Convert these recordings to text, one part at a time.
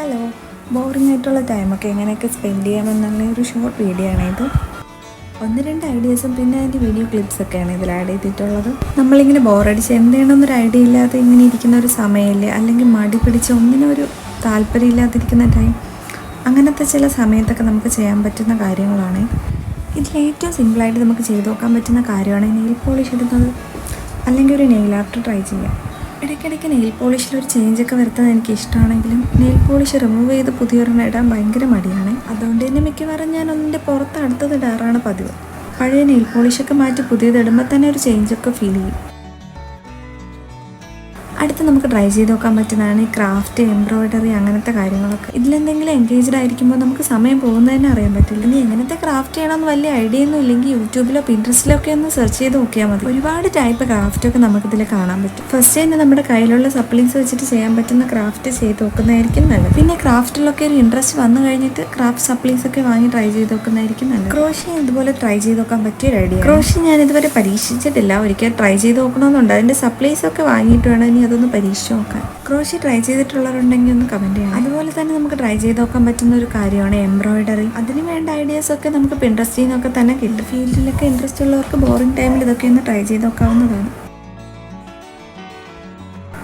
Hello, boring ആയിട്ടുള്ള ടൈമൊക്കെ എങ്ങനെയൊക്കെ സ്പെൻഡ് ചെയ്യാമെന്നുള്ള ഒരു ഷോർട്ട് വീഡിയോ ആണ് ഇത്. 1-2 ഐഡിയാസും പിന്നെ അതിൻ്റെ വീഡിയോ ക്ലിപ്സൊക്കെയാണ് ഇതിൽ ആഡ് ചെയ്തിട്ടുള്ളത്. നമ്മളിങ്ങനെ ബോറടിച്ച് എന്ത് ചെയ്യണമെന്നൊരു ഐഡിയ ഇല്ലാതെ ഇങ്ങനെ ഇരിക്കുന്ന ഒരു സമയമില്ലേ, അല്ലെങ്കിൽ മടി പിടിച്ച് ഒന്നിനും ഒരു താല്പര്യമില്ലാതിരിക്കുന്ന ടൈം, അങ്ങനത്തെ ചില സമയത്തൊക്കെ നമുക്ക് ചെയ്യാൻ പറ്റുന്ന കാര്യങ്ങളാണ്. ഇതിലേറ്റവും സിമ്പിളായിട്ട് നമുക്ക് ചെയ്ത് നോക്കാൻ പറ്റുന്ന കാര്യമാണ് നെയിൽ പോളിഷ് ഇടുന്നത്, അല്ലെങ്കിൽ ഒരു നെയിൽ ആർട്ട് ട്രൈ ചെയ്യാം. ഇടയ്ക്കിടയ്ക്ക് നെയിൽ പോളിഷിലൊരു ചേഞ്ചൊക്കെ വരുത്താൻ എനിക്ക് ഇഷ്ടമാണെങ്കിലും നെയിൽ പോളിഷ് റിമൂവ് ചെയ്ത് പുതിയൊരെണ്ണം ഇടാൻ ഭയങ്കര മടിയാണ്. അതുകൊണ്ട് തന്നെ മിക്കവാറും ഞാൻ ഒന്നിൻ്റെ പുറത്ത് അടുത്തത് ഇടാറാണ് പതിവ്. പഴയ നെയിൽ പോളിഷൊക്കെ മാറ്റി പുതിയത് ഇടുമ്പോൾ തന്നെ ഒരു ചേഞ്ചൊക്കെ ഫീൽ ചെയ്യും. അടുത്ത് നമുക്ക് ട്രൈ ചെയ്ത് നോക്കാൻ പറ്റുന്നതാണ് ഈ ക്രാഫ്റ്റ്, എംബ്രോയ്ഡറി, അങ്ങനത്തെ കാര്യങ്ങളൊക്കെ. ഇതിലെന്തെങ്കിലും എൻഗേജ്ഡ് ആയിരിക്കുമ്പോൾ നമുക്ക് സമയം പോകുന്നതന്നെ അറിയാൻ പറ്റില്ല. ഇനി എങ്ങനത്തെ ക്രാഫ്റ്റ് ചെയ്യണമെന്ന് വലിയ ഐഡിയ ഒന്നും ഇല്ലെങ്കിൽ യൂട്യൂബിലോ പിൻട്രസ്റ്റിലോ ഒക്കെ ഒന്ന് സെർച്ച് ചെയ്ത് നോക്കിയാൽ മതി. ഒരുപാട് ടൈപ്പ് ക്രാഫ്റ്റൊക്കെ നമുക്കിതിൽ കാണാൻ പറ്റും. ഫസ്റ്റ് തന്നെ നമ്മുടെ കയ്യിലുള്ള സപ്ലീസ് വെച്ചിട്ട് ചെയ്യാൻ പറ്റുന്ന ക്രാഫ്റ്റ് ചെയ്ത് നോക്കുന്നതായിരിക്കും നല്ലത്. പിന്നെ ക്രാഫ്റ്റിലൊക്കെ ഒരു ഇൻട്രസ്റ്റ് വന്നു കഴിഞ്ഞിട്ട് ക്രാഫ്റ്റ് സപ്ലീസ് ഒക്കെ വാങ്ങി ട്രൈ ചെയ്ത് നോക്കുന്നതായിരിക്കും നല്ലത്. ക്രോഷ്യ ഇതുപോലെ ട്രൈ ചെയ്ത് നോക്കാൻ പറ്റിയ ഒരു ഐഡിയ. ക്രോഷ്യ ഞാൻ ഇതുവരെ പരീക്ഷിച്ചിട്ടില്ല, ഒരിക്കൽ ട്രൈ ചെയ്ത് നോക്കണമെന്നുണ്ട്. അതിൻ്റെ സപ്ലീസ് ഒക്കെ വാങ്ങിയിട്ട് വേണം ഇനി അതൊന്ന് പരീക്ഷിച്ച് നോക്കാൻ. ക്രോഷ്യ ട്രൈ ചെയ്തിട്ടുള്ളവരുണ്ടെങ്കിൽ ഒന്ന് കമൻറ്റ് ചെയ്യണം. അതുപോലെ തന്നെ നമുക്ക് ട്രൈ ചെയ്ത് നോക്കാൻ പറ്റുന്ന ഒരു കാര്യമാണ് എംബ്രോയ്ഡറി. അതിന് വേണ്ട ഐഡിയാസൊക്കെ നമുക്ക് പിൻട്രസ്റ്റിൽ നിന്നൊക്കെ തന്നെ കിട്ടും. ഫീൽഡിലൊക്കെ ഇൻട്രസ്റ്റ് ഉള്ളവർക്ക് ബോറിംഗ് ടൈമിൽ ഇതൊക്കെ ഒന്ന് ട്രൈ ചെയ്ത് നോക്കാവുന്നതാണ്.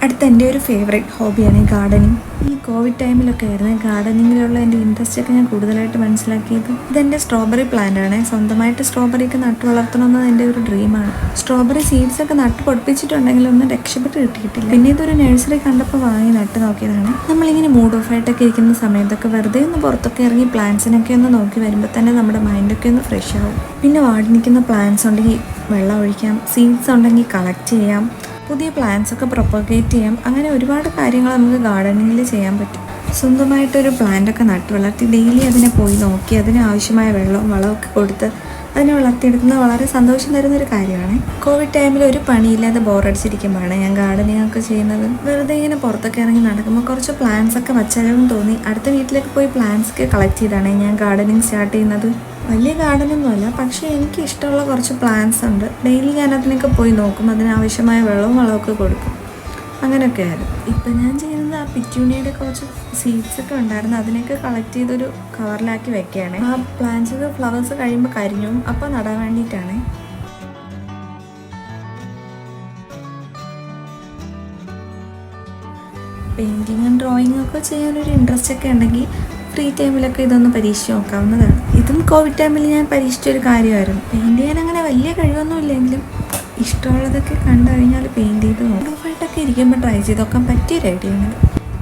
അടുത്ത എൻ്റെ ഒരു ഫേവറേറ്റ് ഹോബിയാണ് ഈ ഗാർഡനിങ്. ഈ കോവിഡ് ടൈമിലൊക്കെ ആയിരുന്നു ഗാർഡനിങ്ങിലുള്ള എൻ്റെ ഇൻട്രസ്റ്റ് ഒക്കെ ഞാൻ കൂടുതലായിട്ട് മനസ്സിലാക്കിയത്. ഇതെൻ്റെ സ്ട്രോബെറി പ്ലാന്റ് ആണ്. സ്വന്തമായിട്ട് സ്ട്രോബെറിയൊക്കെ നട്ട് വളർത്തണമെന്നത് എൻ്റെ ഒരു ഡ്രീമാണ്. സ്ട്രോബെറി സീഡ്സ് ഒക്കെ നട്ട് പൊടിപ്പിച്ചിട്ടുണ്ടെങ്കിൽ ഒന്നും രക്ഷപ്പെട്ട് കിട്ടിയിട്ടില്ല. പിന്നെ ഇതൊരു നഴ്സറി കണ്ടപ്പോൾ വാങ്ങി നട്ട് നോക്കിയതാണ്. നമ്മളിങ്ങനെ മൂഡ് ഓഫ് ആയിട്ടൊക്കെ ഇരിക്കുന്ന സമയത്തൊക്കെ വെറുതെ ഒന്ന് പുറത്തൊക്കെ ഇറങ്ങി പ്ലാന്റ്സിനൊക്കെ ഒന്ന് നോക്കി വരുമ്പോൾ തന്നെ നമ്മുടെ മൈൻഡൊക്കെ ഒന്ന് ഫ്രഷ് ആവും. പിന്നെ വാടി നിൽക്കുന്ന പ്ലാന്റ്സ് ഉണ്ടെങ്കിൽ വെള്ളം ഒഴിക്കാം, സീഡ്സ് ഉണ്ടെങ്കിൽ കളക്ട് ചെയ്യാം, പുതിയ പ്ലാന്റ്സ് ഒക്കെ പ്രൊപ്പഗേറ്റ് ചെയ്യാം. അങ്ങനെ ഒരുപാട് കാര്യങ്ങൾ നമുക്ക് ഗാർഡനിങ്ങിൽ ചെയ്യാൻ പറ്റും. സ്വന്തമായിട്ടൊരു പ്ലാന്റൊക്കെ നട്ട് വളർത്തി ഡെയിലി അതിനെ പോയി നോക്കി അതിന് ആവശ്യമായ വെള്ളവും വളമൊക്കെ കൊടുത്ത് അതിനെ വളർത്തിയെടുക്കുന്നത് വളരെ സന്തോഷം തരുന്നൊരു കാര്യമാണ്. കോവിഡ് ടൈമിൽ ഒരു പണിയില്ലാതെ ബോറടിച്ചിരിക്കുമ്പോഴാണ് ഞാൻ ഗാർഡനിങ് ഒക്കെ ചെയ്യുന്നത്. വെറുതെ ഇങ്ങനെ പുറത്തൊക്കെ ഇറങ്ങി നടക്കുമ്പോൾ കുറച്ച് പ്ലാന്റ്സ് ഒക്കെ വച്ചാലും തോന്നി അടുത്ത വീട്ടിലേക്ക് പോയി പ്ലാന്റ്സ് ഒക്കെ കളക്ട് ചെയ്താണ് ഞാൻ ഗാർഡനിങ് സ്റ്റാർട്ട് ചെയ്യുന്നത്. വലിയ ഗാർഡനൊന്നുമല്ല, പക്ഷേ എനിക്ക് ഇഷ്ടമുള്ള കുറച്ച് പ്ലാന്റ്സ് ഉണ്ട്. ഡെയിലി ഞാൻ അതിനൊക്കെ പോയി നോക്കും, അതിനാവശ്യമായ വെള്ളവും വളമൊക്കെ കൊടുക്കും. അങ്ങനെയൊക്കെ ആയിരുന്നു. ഇപ്പം ഞാൻ ചെയ്യുന്നത് ആ പിറ്റ്യൂണിയുടെ കുറച്ച് സീഡ്സ് ഒക്കെ ഉണ്ടായിരുന്നു, അതിനൊക്കെ കളക്ട് ചെയ്തൊരു കവറിലാക്കി വെക്കുകയാണ്. ആ പ്ലാന്റ്സ് ഫ്ലവേഴ്സ് കഴിയുമ്പോൾ കരിഞ്ഞു, അപ്പോൾ നടാൻ വേണ്ടിയിട്ടാണ്. പെയിൻറ്റിങ്ങും ഡ്രോയിങ്ങും ഒക്കെ ചെയ്യാനൊരു ഇൻട്രസ്റ്റ് ഒക്കെ ഉണ്ടെങ്കിൽ ഫ്രീ ടൈമിലൊക്കെ ഇതൊന്ന് പരീക്ഷിച്ച് നോക്കാവുന്നതാണ്. ഇതും കോവിഡ് ടൈമിൽ ഞാൻ പരീക്ഷിച്ചൊരു കാര്യമായിരുന്നു. പെയിൻറ്റ് ചെയ്യാൻ അങ്ങനെ വലിയ കഴിവൊന്നും ഇല്ലെങ്കിലും ഇഷ്ടമുള്ളതൊക്കെ കണ്ടു കഴിഞ്ഞാൽ പെയിൻറ്റ് ചെയ്ത് നോക്കായിട്ടൊക്കെ ഇരിക്കുമ്പോൾ ട്രൈ ചെയ്ത് നോക്കാൻ പറ്റിയൊരു ഐഡിയയാണ്.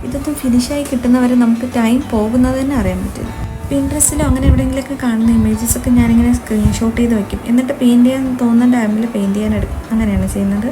ഇതൊന്നും ഫിനിഷായി കിട്ടുന്നവരെ നമുക്ക് ടൈം പോകുന്നത് തന്നെ അറിയാൻ പറ്റില്ല. പിൻട്രസ്റ്റിലോ അങ്ങനെ എവിടെയെങ്കിലുമൊക്കെ കാണുന്ന ഇമേജസൊക്കെ ഞാനിങ്ങനെ സ്ക്രീൻഷോട്ട് ചെയ്ത് വയ്ക്കും. എന്നിട്ട് പെയിൻറ്റ് ചെയ്യാൻ തോന്നുന്ന ടൈമിൽ പെയിൻറ്റ് ചെയ്യാൻ എടുക്കും. അങ്ങനെയാണ് ചെയ്യുന്നത്.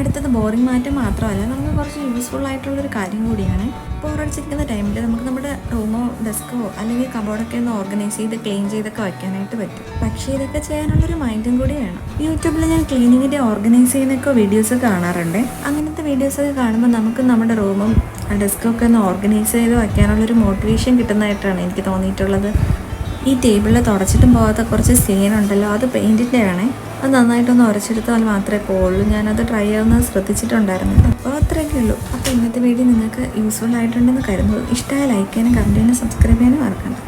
അടുത്തത് ബോറിംഗ് മാറ്റം മാത്രമല്ല, നമുക്ക് കുറച്ച് യൂസ്ഫുൾ ആയിട്ടുള്ളൊരു കാര്യം കൂടിയാണ്. ബോറടിച്ചിരിക്കുന്ന ടൈമിൽ നമുക്ക് നമ്മുടെ റൂമോ ഡെസ്കോ അല്ലെങ്കിൽ കബോർഡൊക്കെ ഒന്ന് ഓർഗനൈസ് ചെയ്ത് ക്ലീൻ ചെയ്തൊക്കെ വയ്ക്കാനായിട്ട് പറ്റും. പക്ഷേ ഇതൊക്കെ ചെയ്യാനുള്ളൊരു മൈൻഡും കൂടി വേണം. യൂട്യൂബിൽ ഞാൻ ക്ലീനിങ്ങിൻ്റെ ഓർഗനൈസ് ചെയ്യുന്നൊക്കെ വീഡിയോസ് കാണാറുണ്ട്. അങ്ങനത്തെ വീഡിയോസൊക്കെ കാണുമ്പോൾ നമുക്ക് നമ്മുടെ റൂമും ഡെസ്കൊക്കെ ഒന്ന് ഓർഗനൈസ് ചെയ്ത് വയ്ക്കാനുള്ളൊരു മോട്ടിവേഷൻ കിട്ടുന്നതായിട്ടാണ് എനിക്ക് തോന്നിയിട്ടുള്ളത്. ഈ ടേബിളിൽ തുടച്ചിട്ടും പോകാത്ത കുറച്ച് സ്റ്റെയിൻ ഉണ്ടല്ലോ, അത് പെയിൻറ്റിൻ്റെ ആണ്. അത് നന്നായിട്ടൊന്ന് ഉരച്ചെടുത്താൽ മാത്രമേ പോകുള്ളൂ. ഞാനത് ട്രൈ ആവുന്നത് ശ്രദ്ധിച്ചിട്ടുണ്ടായിരുന്നില്ല. അപ്പോൾ അത്രയൊക്കെ ഉള്ളൂ. അപ്പോൾ ഇന്നത്തെ വീഡിയോ നിങ്ങൾക്ക് യൂസ്ഫുൾ ആയിട്ടുണ്ടെന്ന് കരുതുന്നു. ഇഷ്ടമായ ലൈക്ക് ചെയ്യാനും കമൻറ്റ് ചെയ്യാനും സബ്സ്ക്രൈബ് ചെയ്യാനും മറക്കണ്ട.